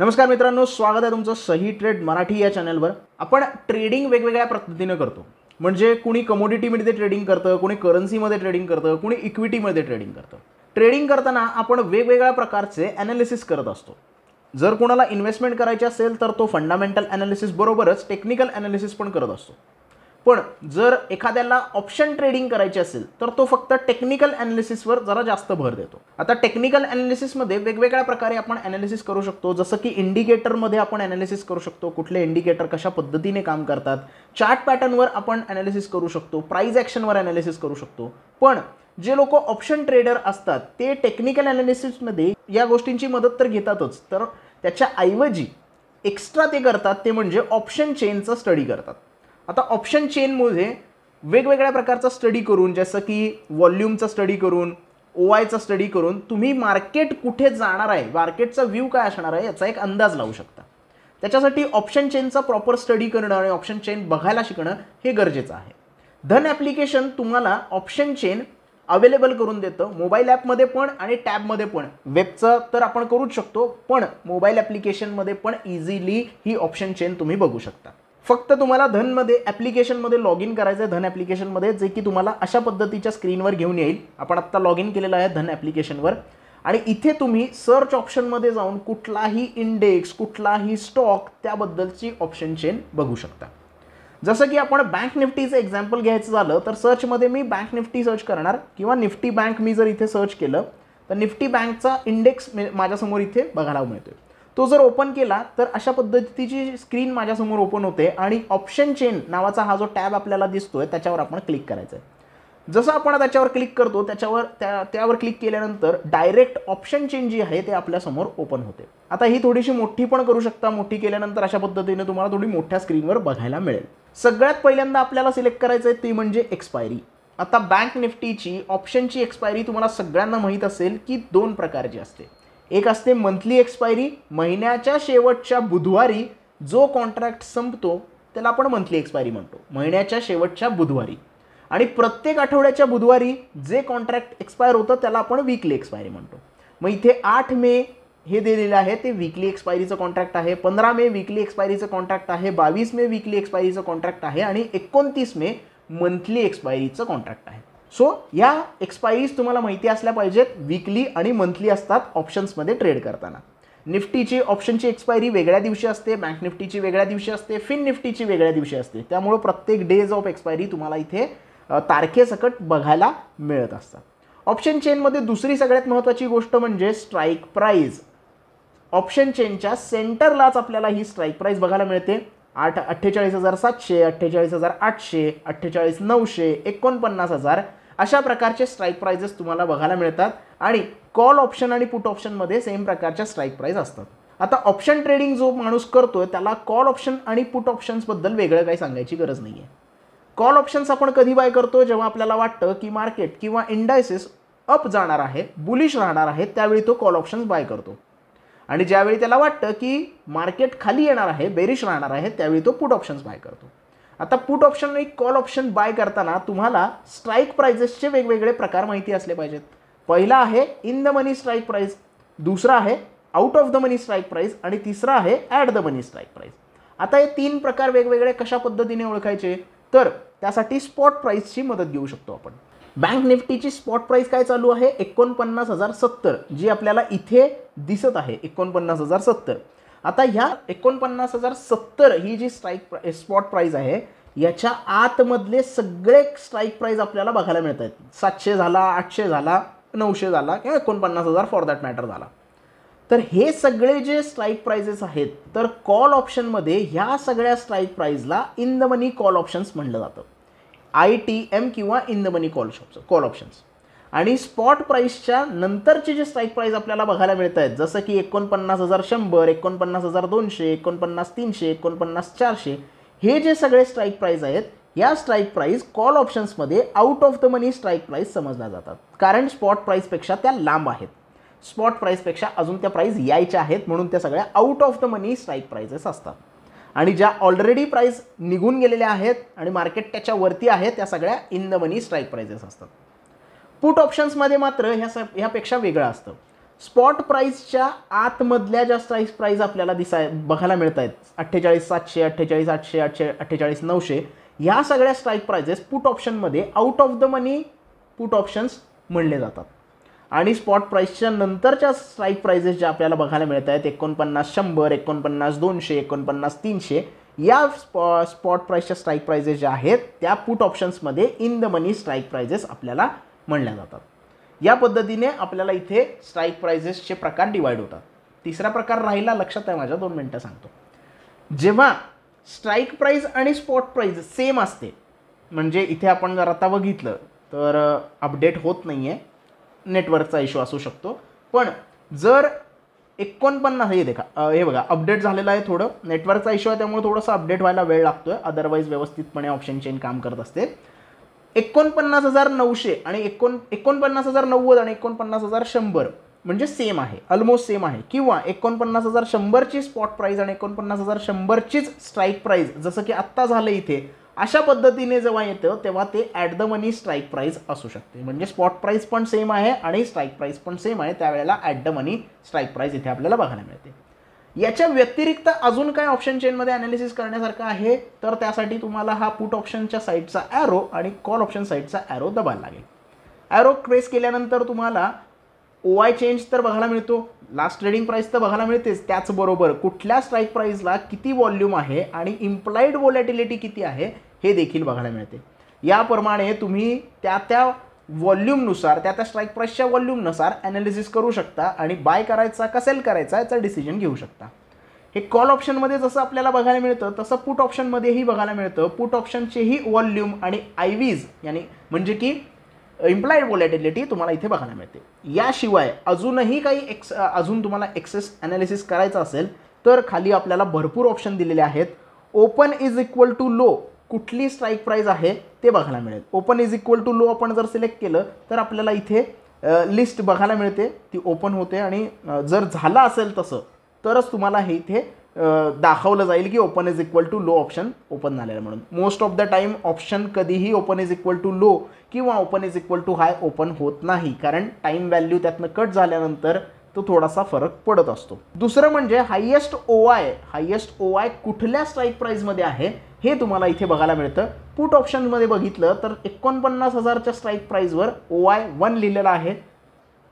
नमस्कार मित्रांनो, स्वागत आहे तुमचं सही ट्रेड मराठी या चॅनलवर। आपण ट्रेडिंग वेगवेगळ्या पद्धतीने करतो। म्हणजे कुणी कमोडिटीमध्ये ट्रेडिंग करतं, कुणी करन्सीमध्ये ट्रेडिंग करतं, कुणी इक्विटीमध्ये ट्रेडिंग करतं। ट्रेडिंग करताना आपण वेगवेगळ्या प्रकारचे ॲनालिसिस करत असतो। जर कोणाला इन्व्हेस्टमेंट करायची असेल तर तो फंडामेंटल ॲनालिसिस बरोबरच टेक्निकल ॲनालिसिस पण करत असतो। पण जर एखाद्याला ऑप्शन ट्रेडिंग करायची असेल तर तो फक्त टेक्निकल ॲनालिसिसवर जरा जास्त भर देतो। आता टेक्निकल ॲनालिसिसमध्ये वेगवेगळ्या प्रकारे आपण ॲनालिसिस करू शकतो। जसं की इंडिकेटरमध्ये आपण ॲनालिसिस करू शकतो, कुठले इंडिकेटर कशा पद्धतीने काम करतात, चार्ट पॅटर्नवर आपण ॲनालिसिस करू शकतो, प्राइस ॲक्शनवर ॲनालिसिस करू शकतो। पण जे लोक ऑप्शन ट्रेडर असतात ते टेक्निकल ॲनालिसिसमध्ये या गोष्टींची मदत तर घेतातच, तर त्याच्या ऐवजी एक्स्ट्रा ते करतात ते म्हणजे ऑप्शन चेनचा स्टडी करतात। आता ऑप्शन चेनमध्ये वेगवेगळ्या प्रकारचा स्टडी करून, जसं की व्हॉल्यूमचा स्टडी करून, ओआयचा स्टडी करून तुम्ही मार्केट कुठे जाणार आहे, मार्केटचा व्ह्यू काय असणार आहे याचा एक अंदाज लावू शकता। त्याच्यासाठी ऑप्शन चेनचा प्रॉपर स्टडी करणं आणि ऑप्शन चेन बघायला शिकणं हे गरजेचं आहे। धन ॲप्लिकेशन तुम्हाला ऑप्शन चेन अवेलेबल करून देतं, मोबाईल ॲपमध्ये पण आणि टॅबमध्ये पण। वेबचं तर आपण करूच शकतो, पण मोबाईल ॲप्लिकेशनमध्ये पण इझिली ही ऑप्शन चेन तुम्ही बघू शकता। फक्त तुम्हाला धनमध्ये ॲप्लिकेशनमध्ये लॉग इन करायचं आहे, धन ॲप्लिकेशनमध्ये, जे की तुम्हाला अशा पद्धतीच्या स्क्रीनवर घेऊन येईल। आपण आत्ता लॉग इन केलेलं आहे धन ॲप्लिकेशनवर आणि इथे तुम्ही सर्च ऑप्शनमध्ये जाऊन कुठलाही इंडेक्स, कुठलाही स्टॉक त्याबद्दलची ऑप्शन चेन बघू शकता। जसं की आपण बँक निफ्टीचं एक्झाम्पल घ्यायचं झालं तर सर्चमध्ये मी बँक निफ्टी सर्च करणार किंवा निफ्टी बँक मी जर इथे सर्च केलं तर निफ्टी बँकचा इंडेक्स माझ्यासमोर इथे बघायला मिळतोय। तो जर ओपन केला तर अशा पद्धतीची स्क्रीन माझ्यासमोर ओपन होते आणि ऑप्शन चेन नावाचा हा जो टॅब आपल्याला दिसतोय त्याच्यावर आपण क्लिक करायचं आहे। जसं आपण त्याच्यावर क्लिक करतो त्यावर क्लिक केल्यानंतर डायरेक्ट ऑप्शन चेन जी आहे ते आपल्यासमोर ओपन होते। आता ही थोडीशी मोठी पण करू शकता, मोठी केल्यानंतर अशा पद्धतीने तुम्हाला थोडी मोठ्या स्क्रीनवर बघायला मिळेल। सगळ्यात पहिल्यांदा आपल्याला सिलेक्ट करायचं आहे ते म्हणजे एक्सपायरी। आता बँक निफ्टीची ऑप्शनची एक्सपायरी तुम्हाला सगळ्यांना माहीत असेल की दोन प्रकारची असते। एक असते मंथली एक्सपायरी, महिन्याच्या शेवटच्या बुधवारी जो कॉन्ट्रॅक्ट संपतो त्याला आपण मंथली एक्सपायरी म्हणतो, महिन्याच्या शेवटच्या बुधवारी। आणि प्रत्येक आठवड्याच्या बुधवारी जे कॉन्ट्रॅक्ट एक्सपायर होतं त्याला आपण वीकली एक्सपायरी म्हणतो। मग इथे 8 मे हे दिलेलं आहे ते वीकली एक्सपायरीचं कॉन्ट्रॅक्ट आहे, 15 मे वीकली एक्सपायरीचं कॉन्ट्रॅक्ट आहे, 22 मे वीकली एक्सपायरीचं कॉन्ट्रॅक्ट आहे आणि 29 मे मंथली एक्सपायरीचं कॉन्ट्रॅक्ट आहे। सो या एक्सपायरीज तुम्हाला माहिती असल्या पाहिजेत, वीकली आणि मंथली असतात ऑप्शन्समध्ये ट्रेड करताना। निफ्टीची ऑप्शनची एक्सपायरी वेगळ्या दिवशी असते, बँक निफ्टीची वेगळ्या दिवशी असते, फिन निफ्टीची वेगळ्या दिवशी असते। त्यामुळे प्रत्येक डेज ऑफ एक्सपायरी तुम्हाला इथे तारखेसकट बघायला मिळत असतात। ऑप्शन चेनमध्ये दुसरी सगळ्यात महत्त्वाची गोष्ट म्हणजे स्ट्राईक प्राइस। ऑप्शन चेनच्या सेंटरलाच आपल्याला ही स्ट्राईक प्राइस बघायला मिळते। 48,700, 48,800, 48,900, 49,000 अशा प्रकारचे स्ट्राईक प्राइजेस तुम्हाला बघायला मिळतात आणि कॉल ऑप्शन आणि पुट ऑप्शनमध्ये सेम प्रकारच्या स्ट्राईक प्राइस असतात। आता ऑप्शन ट्रेडिंग जो माणूस करतोय त्याला कॉल ऑप्शन आणि पुट ऑप्शन्सबद्दल वेगळं काही सांगायची गरज नाही आहे। कॉल ऑप्शन्स आपण कधी बाय करतो, जेव्हा आपल्याला वाटतं की मार्केट किंवा इंडायसेस अप जाणार आहे, बुलिश राहणार आहे, त्यावेळी तो कॉल ऑप्शन्स बाय करतो। आणि ज्यावेळी त्याला वाटतं की मार्केट खाली येणार आहे, बेरिश राहणार आहे, त्यावेळी तो पुट ऑप्शन्स बाय करतो। आता पुट ऑप्शन आणि कॉल ऑप्शन बाय करताना तुम्हाला स्ट्राईक प्राइजेसचे वेगवेगळे प्रकार माहिती असले पाहिजेत। पहिला आहे in the money strike price, दुसरा आहे out of the money strike price आणि तिसरा आहे at the money strike price. आता हे तीन प्रकार वेगवेगळे कशा पद्धतीने ओळखायचे, तर त्यासाठी स्पॉट प्राइसची मदत घेऊ शकतो आपण। बँक निफ्टीची स्पॉट प्राइस काय चालू आहे, 49,070, जी आपल्याला इथे दिसत आहे 49,070। आता ह्या 49,070 ही जी स्पॉट प्राइस आहे याच्या आतमधले सगळे स्ट्राईक प्राइस आपल्याला बघायला मिळत आहेत। 700 झाला, 800 झाला, 900 झाला किंवा 49,000 फॉर दॅट मॅटर झाला। तर हे सगळे जे स्ट्राईक प्राइजेस आहेत, तर कॉल ऑप्शनमध्ये ह्या सगळ्या स्ट्राईक प्राइसला in the money call options म्हटलं जातं, ITM किंवा in the money call options. आणि स्पॉट प्राइसच्या नंतरचे जे स्ट्राईक प्राइस आपल्याला बघायला मिळत आहेत, जसं की 49,100, 49,200, 49,300, 49,400, हे जे सगळे स्ट्राईक प्राइस आहेत, या स्ट्राईक प्राइस कॉल ऑप्शन्समध्ये out of the money strike price समजल्या जातात, कारण स्पॉट प्राइसपेक्षा त्या लांब आहेत। स्पॉट प्राइसपेक्षा अजून त्या प्राइस यायच्या आहेत, म्हणून त्या सगळ्या out of the money strike prices असतात। आणि ज्या ऑलरेडी प्राइस निघून गेलेल्या आहेत आणि मार्केट त्याच्यावरती आहे त्या सगळ्या in the money strike prices असतात। पुट ऑप्शन्समध्ये मात्र ह्यापेक्षा वेगळं असतं। स्पॉट प्राईसच्या आतमधल्या ज्या स्ट्राईक प्राईस आपल्याला बघायला मिळत आहेत 48,700, 48,800, 48,900 ह्या सगळ्या स्ट्राईक प्राइजेस पुट ऑप्शनमध्ये out of the money put options म्हणले जातात. आणि स्पॉट प्राईसच्या नंतरच्या स्ट्राईक प्राइजेस ज्या आपल्याला बघायला मिळत आहेत 49,100, 49,200, 49,300 या स्पॉट प्राईसच्या स्ट्राईक प्राइजेस ज्या आहेत त्या पुट ऑप्शन्समध्ये in the money strike prices आपल्याला म्हणल्या जातात. या पद्धतीने आपल्याला इथे स्ट्राईक प्राइजेसचे प्रकार डिवाइड होतात. तिसरा प्रकार राहिला, लक्षात आहे माझ्या, 2 मिनटं सांगतो. जेव्हा स्ट्राईक प्राइस आणि स्पॉट प्राइस सेम असते, म्हणजे इथे आपण जर आता बघितलं तर अपडेट होत नाही आहे, नेटवर्कचा इश्यू असू शकतो. पण जर 49 हे बघा अपडेट झालेलं आहे, थोडं नेटवर्कचा इश्यू आहे त्यामुळे थोडंसं अपडेट व्हायला वेळ लागतोय, अदरवाईज व्यवस्थितपणे ऑप्शन चेन काम करत असते. 49,900 आणि 49,090 आणि 49,100 म्हणजे सेम आहे, ऑलमोस्ट सेम आहे. किंवा 49,100ची स्पॉट प्राइस आणि 49,100चीच स्ट्राईक प्राइस, जसं की आत्ता झालं इथे, अशा पद्धतीने जेव्हा येतं तेव्हा ते at the money strike price असू शकते. म्हणजे स्पॉट प्राइस पण सेम आहे आणि स्ट्राईक प्राइस पण सेम आहे, त्यावेळेला at the money strike price इथे आपल्याला बघायला मिळते. याच्या व्यतिरिक्त अजून काय ऑप्शन चेनमध्ये ॲनालिसिस करण्यासारखं आहे, तर त्यासाठी तुम्हाला हा पुट ऑप्शनच्या साईडचा ॲरो आणि कॉल ऑप्शन साईडचा ॲरो दबायला लागेल. ॲरो प्रेस केल्यानंतर तुम्हाला OI चेंज तर बघायला मिळतो, लास्ट ट्रेडिंग प्राइस तर बघायला मिळतेच, त्याचबरोबर कुठल्या स्ट्राईक प्राइसला किती व्हॉल्यूम आहे आणि इम्प्लाइड व्हॉलॅटिलिटी किती आहे हे देखील बघायला मिळते. याप्रमाणे तुम्ही त्या व्हॉल्यूमनुसार, त्या स्ट्राईक प्राइसच्या व्हॉल्यूमनुसार ॲनालिसिस करू शकता आणि बाय करायचा का सेल करायचा याचा डिसिजन घेऊ शकता. हे कॉल ऑप्शनमध्ये जसं आपल्याला बघायला मिळतं तसं पुट ऑप्शनमध्येही बघायला मिळतं. पुट ऑप्शनचेही व्हॉल्यूम आणि IVs यानी म्हणजे की इम्प्लाइड व्हॉलॅटिलिटी तुम्हाला इथे बघायला मिळते. याशिवाय अजूनही काही अजून तुम्हाला एक्सेस ॲनालिसिस करायचं असेल तर खाली आपल्याला भरपूर ऑप्शन दिलेले आहेत. Open is equal to low कुठली स्ट्राईक प्राइस आहे ते बघायला मिळेल. Open is equal to low आपण जर सिलेक्ट केलं तर आपल्याला इथे लिस्ट बघायला मिळते, ती ओपन होते आणि जर झालं असेल तसं तरच तुम्हाला हे इथे दाखवलं जाईल की open is equal to low option open झालेलं म्हणून. Most of the time option कधीही open is equal to low किंवा open is equal to high open होत नाही, कारण टाईम व्हॅल्यू त्यातनं कट झाल्यानंतर तो थोडासा फरक पडत असतो. दुसरं म्हणजे हायेस्ट OI कुठल्या स्ट्राईक प्राइसमध्ये आहे हे तुम्हाला इथे बघायला मिळतं. पुट ऑप्शनमध्ये बघितलं तर 49,000च्या स्ट्राईक प्राइसवर OI 1 लिहिलेला आहे.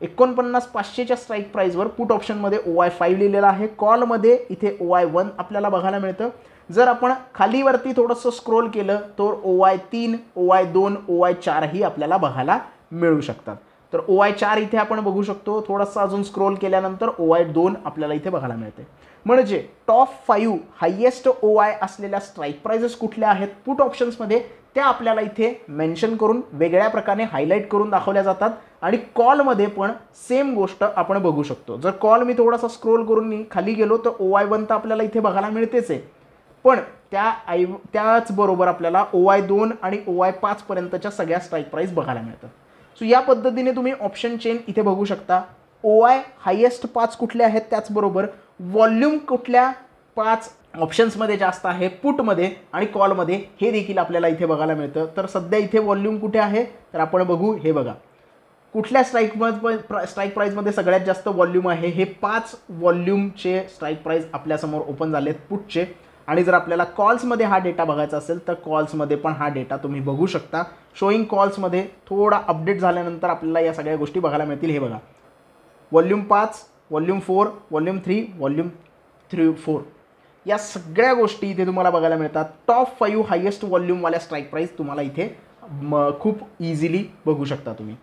49,500च्या स्ट्राईक प्राइसवर पुट ऑप्शनमध्ये OI 5 लिहिलेला आहे. कॉलमध्ये इथे OI 1 आपल्याला बघायला मिळतं. जर आपण खालीवरती थोडंसं स्क्रोल केलं तर OI 3, OI 2, OI 4 ही आपल्याला बघायला मिळू शकतात. तर OI 4 इथे आपण बघू शकतो. थोडंसं अजून स्क्रोल केल्यानंतर OI 2 आपल्याला इथे बघायला मिळते. म्हणजे टॉप 5 हायेस्ट OI असलेल्या स्ट्राईक प्राइसेस कुठल्या आहेत पुट ऑप्शन्समध्ये त्या आपल्याला इथे मेन्शन करून वेगळ्या प्रकारे हायलाईट करून दाखवल्या जातात. आणि कॉलमध्ये पण सेम गोष्ट आपण बघू शकतो. जर कॉल मी थोडासा स्क्रोल करून खाली गेलो तर OI 1 तर आपल्याला इथे बघायला मिळतेच आहे, पण त्याचबरोबर आपल्याला OI 2 आणि OI 5 पर्यंतच्या सगळ्या स्ट्राईक प्राइस बघायला मिळतात. सो या पद्धतीने तुम्ही ऑप्शन चेन इथे बघू शकता. OI हायेस्ट 5 कुठले आहेत, त्याचबरोबर व्हॉल्यूम कुठल्या 5 ऑप्शन्समध्ये जास्त आहे पुटमध्ये आणि कॉलमध्ये हे देखील आपल्याला इथे बघायला मिळतं. तर सध्या इथे व्हॉल्यूम कुठे आहे तर आपण बघू, हे बघा कुठल्या स्ट्राईक प्राइसमध्ये सगळ्यात जास्त व्हॉल्यूम आहे. हे 5 व्हॉल्यूमचे स्ट्राईक प्राइस आपल्यासमोर ओपन झालेत पुटचे. आणि जर आपल्याला कॉल्समध्ये हा डेटा बघायचा असेल तर कॉल्समध्ये पण हा डेटा तुम्ही बघू शकता. शोईंग कॉल्समध्ये थोडा अपडेट झाल्यानंतर आपल्याला या सगळ्या गोष्टी बघायला मिळतील. हे बघा व्हॉल्यूम 5, व्हॉल्यूम 4, व्हॉल्यूम 3, व्हॉल्यूम 4 या सगळ्या गोष्टी इथे तुम्हाला बघायला मिळतात. टॉप 5 हायेस्ट व्हॉल्यूमवाल्या स्ट्राईक प्राइस तुम्हाला इथे खूप इझिली बघू शकता तुम्ही.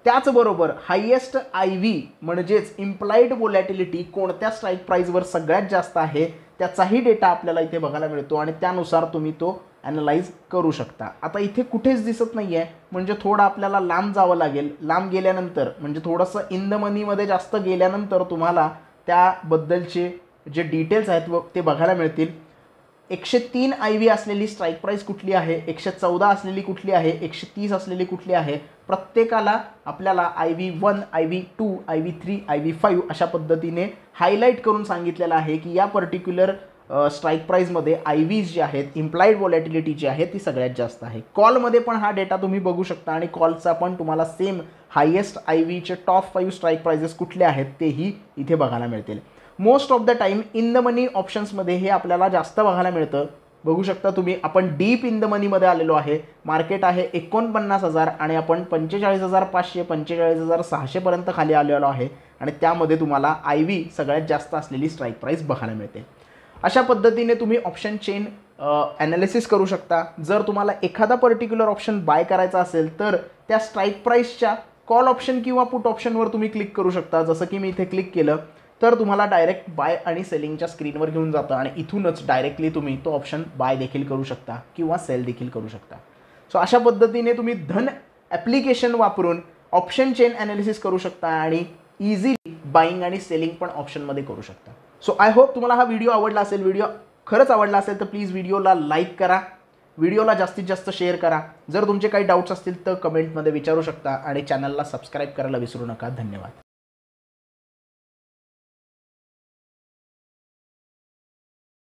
त्याचबरोबर हायेस्ट IV म्हणजेच इम्प्लाइड व्हॉलॅटिलिटी कोणत्या स्ट्राईक प्राइसवर सगळ्यात जास्त आहे त्याचाही डेटा आपल्याला इथे बघायला मिळतो आणि त्यानुसार तुम्ही तो ॲनालाइज करू शकता. आता इथे कुठेच दिसत नाही आहे, म्हणजे थोडं आपल्याला लांब जावं लागेल. लांब गेल्यानंतर म्हणजे थोडंसं इन द मनीमध्ये जास्त गेल्यानंतर तुम्हाला त्याबद्दलचे जे डिटेल्स आहेत ते बघायला मिळतील. 103 IV असलेली स्ट्राईक प्राइस कुठली आहे, 114 असलेली कुठली आहे, 130 असलेली कुठली आहे, प्रत्येकाला आपल्याला IV1, IV2, IV3, IV5 अशा पद्धतीने हायलाईट करून सांगितलेलं आहे की या पर्टिक्युलर स्ट्राईक प्राइसमध्ये IVs जे आहेत, इम्प्लाइड व्हॉलॅटिलिटी जी आहे ती सगळ्यात जास्त आहे. कॉलमध्ये पण हा डेटा तुम्ही बघू शकता आणि कॉलचा पण तुम्हाला सेम हायेस्ट IV चे टॉप 5 स्ट्राईक प्राइजेस कुठले आहेत तेही इथे बघायला मिळतील. Most of the time in the money ऑप्शन्समध्ये हे आपल्याला जास्त बघायला मिळतं. बघू शकता तुम्ही, आपण डीप इन द मनीमध्ये आलेलो आहे. मार्केट आहे 49,000 आणि आपण 45,500 45,600 पर्यंत खाली आलेलो आहे आणि त्यामध्ये तुम्हाला IV सगळ्यात जास्त असलेली स्ट्राईक प्राईस बघायला मिळते. अशा पद्धतीने तुम्ही ऑप्शन चेन ॲनालिसिस करू शकता. जर तुम्हाला एखादा पर्टिक्युलर ऑप्शन बाय करायचा असेल तर त्या स्ट्राईक प्राईसच्या कॉल ऑप्शन किंवा पुट ऑप्शनवर तुम्ही क्लिक करू शकता. जसं की मी इथे क्लिक केलं तर तुम्हाला डायरेक्ट बाय आणि सेलिंगच्या स्क्रीनवर घेऊन जातं आणि इथूनच डायरेक्टली तुम्ही तो ऑप्शन बाय देखील करू शकता किंवा सेल देखील करू शकता. सो अशा पद्धतीने तुम्ही धन ॲप्लिकेशन वापरून ऑप्शन चेन ॲनालिसिस करू शकता आणि इझिली बाईंग आणि सेलिंग पण ऑप्शनमध्ये करू शकता. सो आय होप तुम्हाला हा व्हिडिओ आवडला असेल. व्हिडिओ खरंच आवडला असेल तर प्लीज व्हिडिओला लाईक करा, व्हिडिओला जास्तीत जास्त शेअर करा. जर तुमचे काही डाऊट्स असतील तर कमेंटमध्ये विचारू शकता आणि चॅनलला सबस्क्राईब करायला विसरू नका. धन्यवाद.